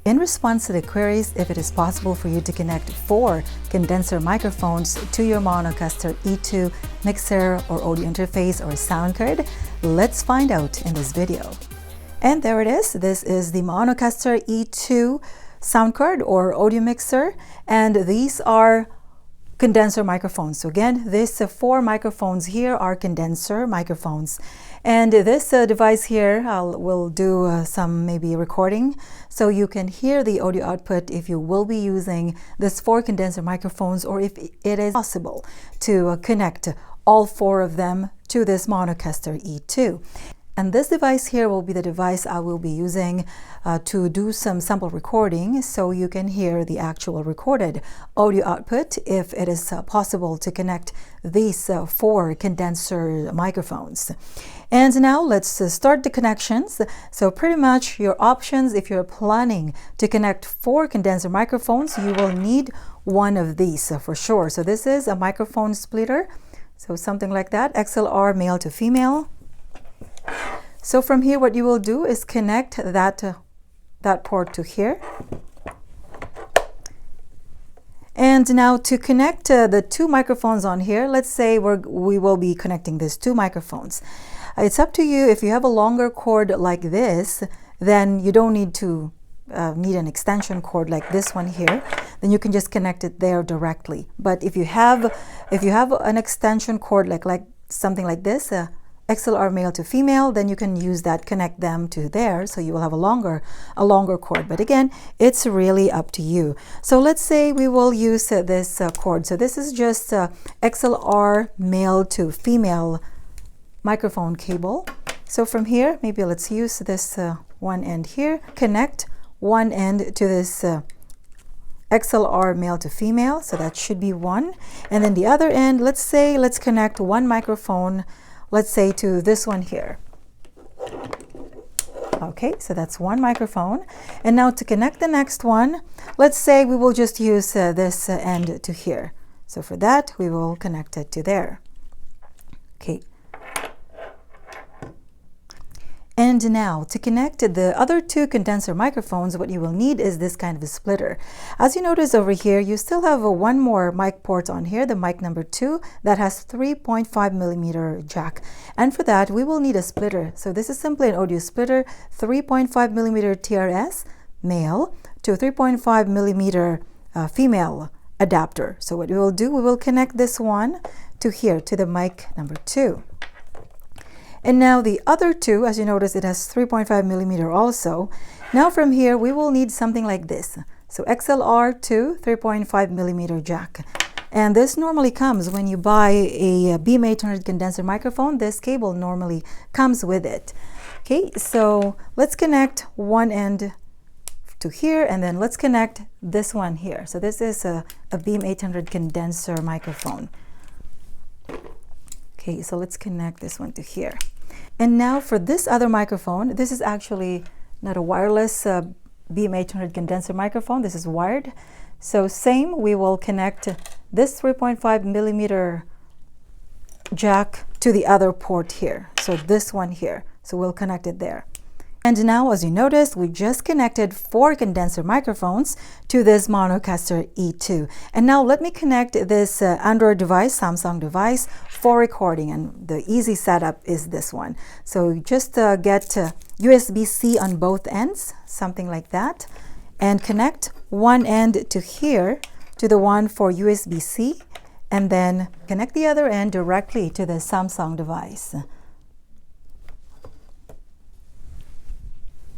In response to the queries if it is possible for you to connect 4 condenser microphones to your Maonocaster E2 mixer or audio interface or sound card, let's find out in this video. And there it is. This is the Maonocaster E2 sound card or audio mixer, and these are condenser microphones. So again, these 4 microphones here are condenser microphones, and this device here will do some maybe recording, so you can hear the audio output if you will be using this 4 condenser microphones, or if it is possible to connect all 4 of them to this Maonocaster E2. And this device here will be the device I will be using to do some sample recording, so you can hear the actual recorded audio output if it is possible to connect these 4 condenser microphones. And now let's start the connections. So pretty much your options, if you're planning to connect 4 condenser microphones, you will need one of these for sure. So this is a microphone splitter, so something like that, XLR male to female. So from here, what you will do is connect that port to here. And now to connect the 2 microphones on here, let's say we will be connecting these 2 microphones. It's up to you. If you have a longer cord like this, then you don't need to need an extension cord like this one here. Then you can just connect it there directly. But if you have an extension cord like something like this, XLR male to female, then you can use that, connect them to there, so you will have a longer cord. But again, it's really up to you. So let's say we will use this cord. So this is just XLR male to female microphone cable. So from here, maybe let's use this one end here, connect one end to this XLR male to female, so that should be one. And then the other end, let's connect one microphone, let's say to this one here. Okay, so that's one microphone. And now to connect the next one, let's say we will just use this end to here. So for that, we will connect it to there. Okay. And now to connect the other 2 condenser microphones, what you will need is this kind of a splitter. As you notice over here, you still have one more mic port on here, the mic number 2, that has 3.5mm jack. And for that, we will need a splitter. So this is simply an audio splitter, 3.5mm TRS male to 3.5mm female adapter. So what we will do, we will connect this one to here, to the mic number 2. And now the other 2, as you notice, it has 3.5mm also. Now from here, we will need something like this. So XLR to 3.5mm jack. And this normally comes when you buy a Beam 800 condenser microphone. This cable normally comes with it. Okay, so let's connect one end to here, and then let's connect this one here. So this is a Beam 800 condenser microphone. Okay, so let's connect this one to here. And now for this other microphone, this is actually not a wireless Beam 800 condenser microphone. This is wired. So same, we will connect this 3.5mm jack to the other port here. So this one here. So we'll connect it there. And now, as you noticed, we just connected 4 condenser microphones to this Maonocaster E2. And now let me connect this Android device, Samsung device, for recording. And the easy setup is this one. So just get USB-C on both ends, something like that, and connect one end to here, to the one for USB-C, and then connect the other end directly to the Samsung device.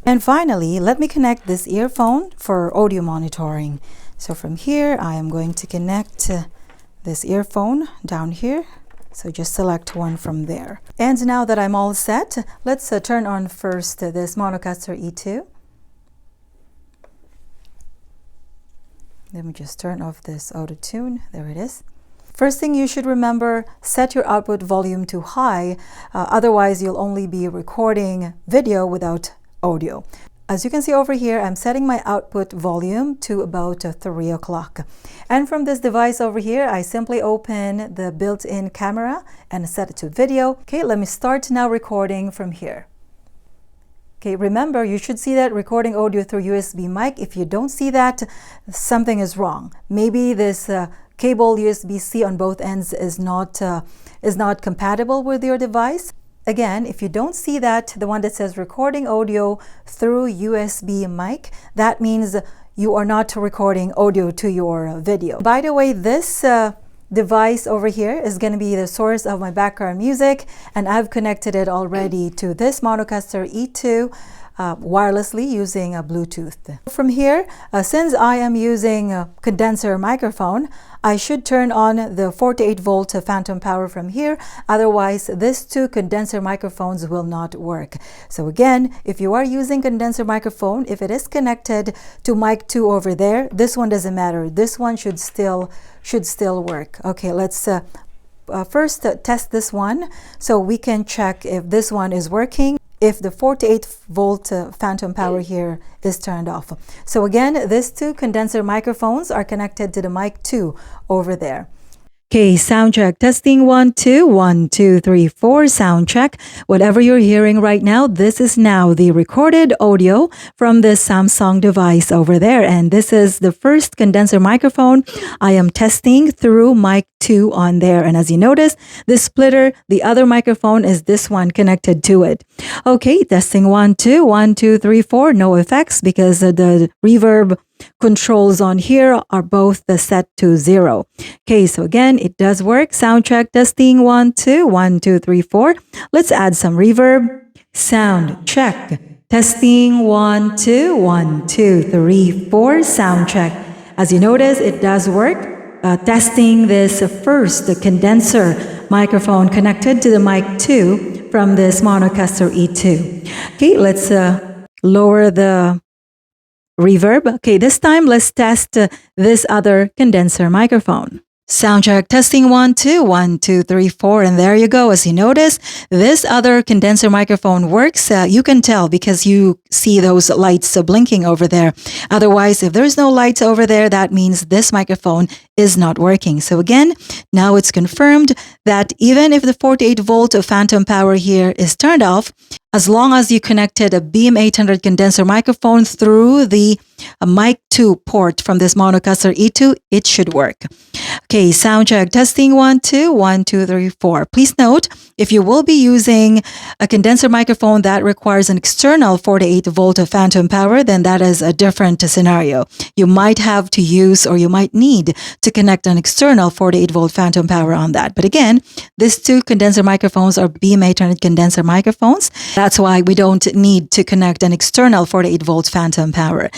And finally, let me connect this earphone for audio monitoring. So from here, I am going to connect this earphone down here. So just select one from there. And now that I'm all set, let's turn on first this Maonocaster E2. Let me just turn off this auto tune. There it is. First thing you should remember, set your output volume to high. Otherwise, you'll only be recording video without audio. As you can see over here, I'm setting my output volume to about 3 o'clock. And from this device over here, I simply open the built-in camera and set it to video. Okay, let me start now recording from here. Okay, remember, you should see that recording audio through USB mic. If you don't see that, something is wrong. Maybe this cable USB-C on both ends is not compatible with your device. Again, if you don't see that, the one that says recording audio through USB mic, that means you are not recording audio to your video. By the way, this device over here is going to be the source of my background music, and I've connected it already to this Maonocaster E2 wirelessly using a Bluetooth. From here, since I am using a condenser microphone, I should turn on the 48 volt phantom power from here. Otherwise, these two condenser microphones will not work. So again, if you are using condenser microphone, if it is connected to mic 2 over there, this one doesn't matter. This one should still work. Okay, let's first test this one so we can check if this one is working, if the 48 volt phantom power here is turned off. So again, these two condenser microphones are connected to the mic 2 over there. Okay, sound check. Testing 1, 2, 1, 2, 3, 4. Sound check. Whatever you're hearing right now, this is now the recorded audio from this Samsung device over there. And this is the first condenser microphone I am testing through mic 2 on there. And as you notice, this splitter, the other microphone is this one connected to it. Okay, testing 1, 2, 1, 2, 3, 4. No effects because the reverb controls on here are both set to 0. Okay, so again, it does work. Sound check, testing 1, 2, 1, 2, 3, 4. Let's add some reverb. Sound check. Testing 1, 2, 1, 2, 3, 4. Sound check. As you notice, it does work. Testing this first condenser microphone connected to the mic 2 from this Maonocaster E2. Okay, let's lower the reverb. Okay, this time let's test this other condenser microphone. Sound check, testing 1, 2, 1, 2, 3, 4. And there you go. As you notice, this other condenser microphone works. You can tell because you see those lights blinking over there. Otherwise, if there's no lights over there, that means this microphone is not working. So again, now it's confirmed that even if the 48 volt phantom power here is turned off, as long as you connected a BM800 condenser microphone through the mic 2 port from this Maonocaster E2, it should work. Okay, sound check, testing 1, 2, 1, 2, 3, 4. Please note, if you will be using a condenser microphone that requires an external 48 volt phantom power, then that is a different scenario. You might have to use or you might need to connect an external 48 volt phantom power on that. But again, these two condenser microphones are BM800 condenser microphones. That's why we don't need to connect an external 48 volt phantom power.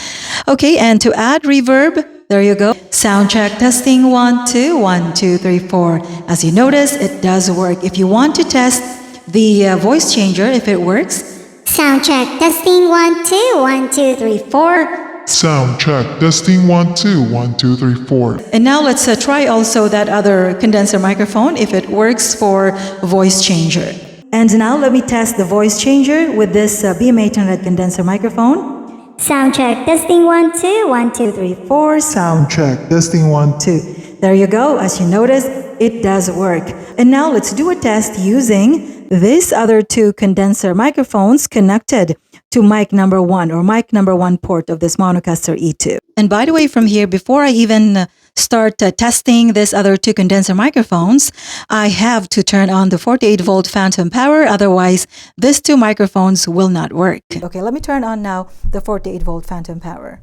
Okay, and to add reverb, there you go. Sound check, testing 1, 2, 1, 2, 3, 4. As you notice, it does work. If you want to test the voice changer, if it works. Sound check, testing 1, 2, 1, 2, 3, 4. Sound check, testing 1, 2, 1, 2, 3, 4. And now let's try also that other condenser microphone if it works for voice changer. And now let me test the voice changer with this BM800 condenser microphone. Sound check, testing 1, 2, 1, 2, 3, 4. Sound check, testing 1, 2. There you go. As you notice, it does work. And now let's do a test using these other two condenser microphones connected to mic number 1 or mic number 1 port of this Maonocaster E2. And by the way, from here, before I even start testing this other two condenser microphones, I have to turn on the 48 volt phantom power. Otherwise, these two microphones will not work. Okay, let me turn on now the 48 volt phantom power.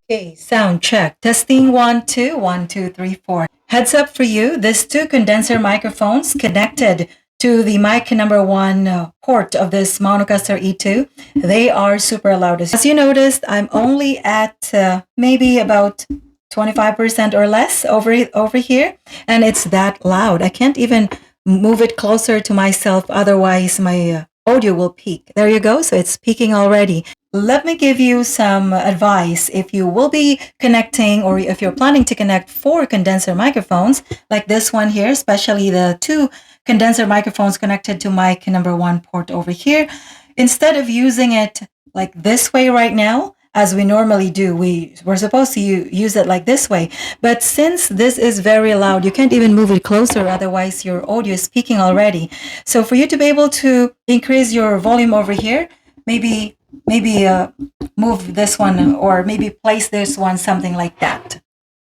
Okay, sound check. Testing 1, 2, 1, 2, 3, 4. Heads up for you, these two condenser microphones connected to the mic number 1 port of this Maonocaster E2, they are super loud. As you noticed, I'm only at maybe about 25% or less over here, and it's that loud. I can't even move it closer to myself, otherwise my audio will peak. There you go, so it's peaking already. Let me give you some advice. If you will be connecting or if you're planning to connect 4 condenser microphones, like this one here, especially the 2 condenser microphones connected to mic number 1 port over here, instead of using it like this way right now, as we normally do, we're supposed to use it like this way. But since this is very loud, you can't even move it closer, otherwise your audio is peaking already. So for you to be able to increase your volume over here, maybe move this one, or maybe place this one something like that.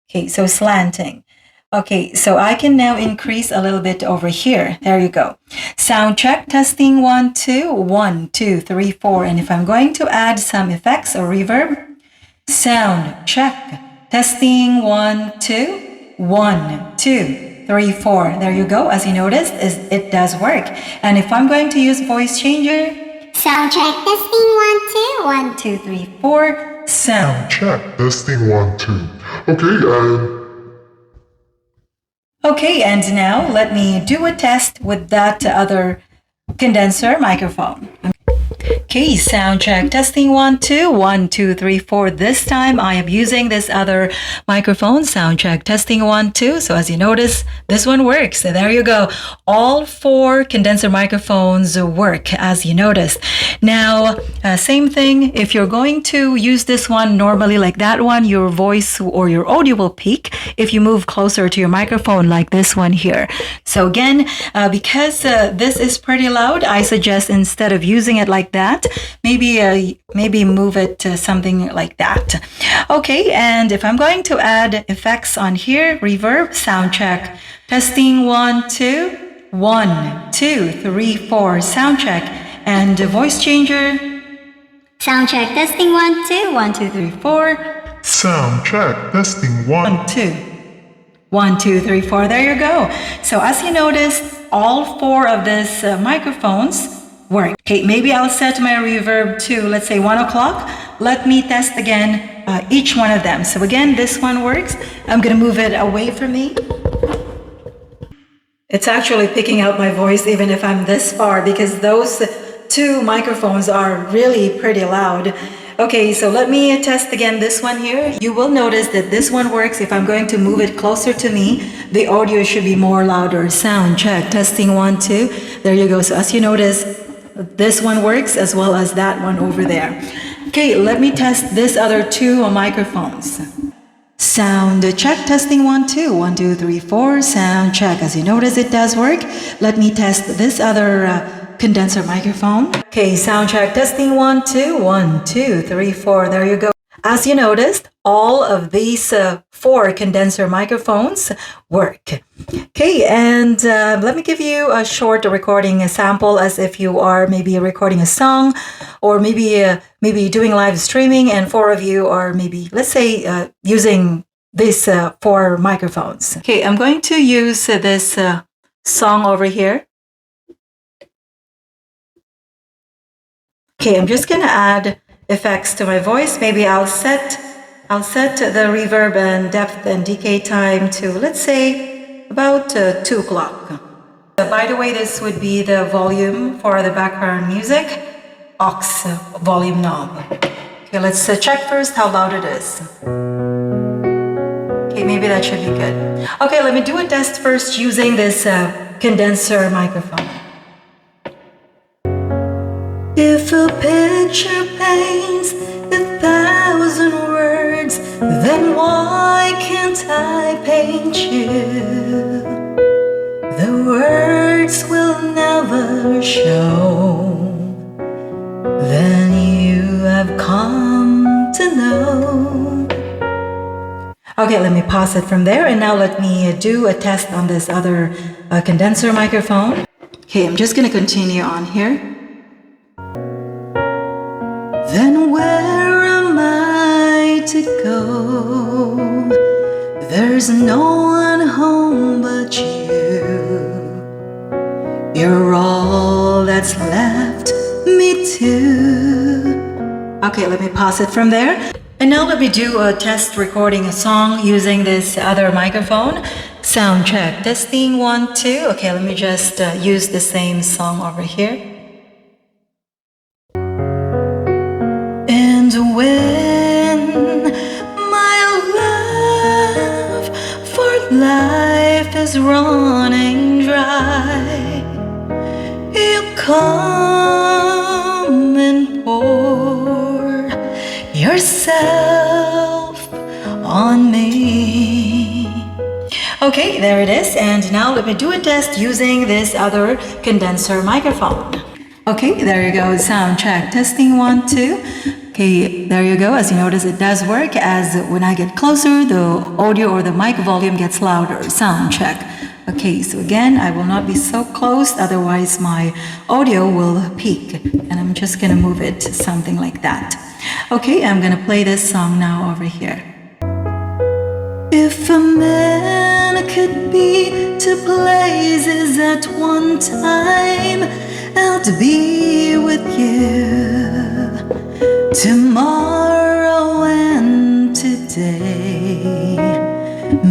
Okay, so slanting. Okay, so I can now increase a little bit over here. There you go. Sound check, testing 1, 2, 1, 2, 3, 4. And if I'm going to add some effects or reverb, sound check, testing 1, 2, 1, 2, 3, 4. There you go. As you noticed, it does work. And if I'm going to use voice changer, Sound check, testing 1, 2, 1, 2, 3, 4, sound. Check. Testing 1, 2. Okay, and now let me do a test with that other condenser microphone. Okay, sound check, testing 1, 2, 1, 2, 3, 4. This time I am using this other microphone. Sound check, testing 1, 2. So as you notice, this one works. So there you go. All 4 condenser microphones work, as you noticed. Now, same thing. If you're going to use this one normally like that one, your voice or your audio will peak if you move closer to your microphone like this one here. So again, because this is pretty loud, I suggest instead of using it like that, maybe move it to something like that. Okay, and if I'm going to add effects on here, reverb, sound check, testing 1, 2, 1, 2, 3, 4, sound check, and voice changer, Sound check, testing 1, 2, 1, 2, 3, 4, Sound check. Testing 1, 2. 1, 2, 3, 4. There you go. So as you noticed, all 4 of these microphones work. Okay, maybe I'll set my reverb to, let's say, 1 o'clock. Let me test again each one of them. So again, this one works. I'm going to move it away from me. It's actually picking out my voice even if I'm this far, because those 2 microphones are really pretty loud. Okay, so let me test again this one here. You will notice that this one works. If I'm going to move it closer to me, the audio should be more louder. Sound check, testing 1, 2. There you go. So as you notice, this one works as well as that one over there. Okay, let me test this other 2 microphones. Sound check, testing 1, 2, 1, 2, 3, 4. Sound check. As you notice, it does work. Let me test this other condenser microphone. Okay, sound check, testing 1, 2, 1, 2, 3, 4. There you go. As you noticed, all of these 4 condenser microphones work. Okay, and let me give you a short recording sample, as if you are maybe recording a song, or maybe doing live streaming, and 4 of you are maybe, let's say, using these 4 microphones. Okay, I'm going to use this song over here. Okay, I'm just gonna add effects to my voice. Maybe I'll set the reverb and depth and decay time to, let's say, about 2 o'clock. By the way, this would be the volume for the background music, aux volume knob. Okay, let's check first how loud it is. Okay, maybe that should be good. Okay, let me do a test first using this condenser microphone. If a picture paints 1,000 words, then why can't I paint you? The words will never show, then you have come to know. Okay, let me pause it from there, and now let me do a test on this other condenser microphone. Okay, I'm just gonna continue on here. Then where am I to go? There's no one home but you. You're all that's left me to. Okay, let me pause it from there. And now let me do a test recording a song using this other microphone. Sound check, testing 1, 2. Okay, let me just use the same song over here. And when my love for life is running dry, you come and pour yourself on me. Okay, there it is. And now let me do a test using this other condenser microphone. Okay, there you go. Sound check. Testing 1, 2. Okay, there you go. As you notice, it does work. As when I get closer, the audio or the mic volume gets louder. Sound check. Okay, so again, I will not be so close, otherwise my audio will peak. And I'm just gonna move it something like that. Okay, I'm gonna play this song now over here. If a man could be two places at one time, I'll be with you tomorrow and today,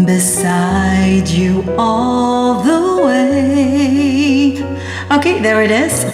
beside you all the way. Okay, there it is.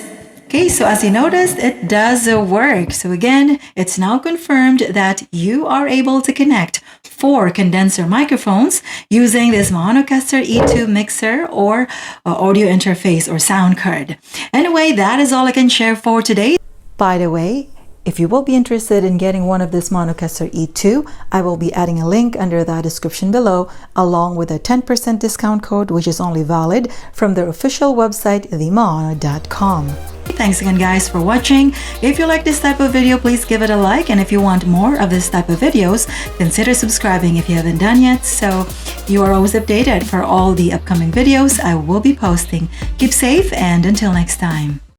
Okay, so as you noticed, it does work. So again, it's now confirmed that you are able to connect 4 condenser microphones using this Maonocaster E2 mixer or audio interface or sound card. Anyway, that is all I can share for today. By the way, if you will be interested in getting one of this Maonocaster E2, I will be adding a link under the description below, along with a 10% discount code, which is only valid from their official website, themaono.com. Thanks again, guys, for watching. If you like this type of video, please give it a like. And if you want more of this type of videos, consider subscribing if you haven't done yet, so you are always updated for all the upcoming videos I will be posting. Keep safe, and until next time.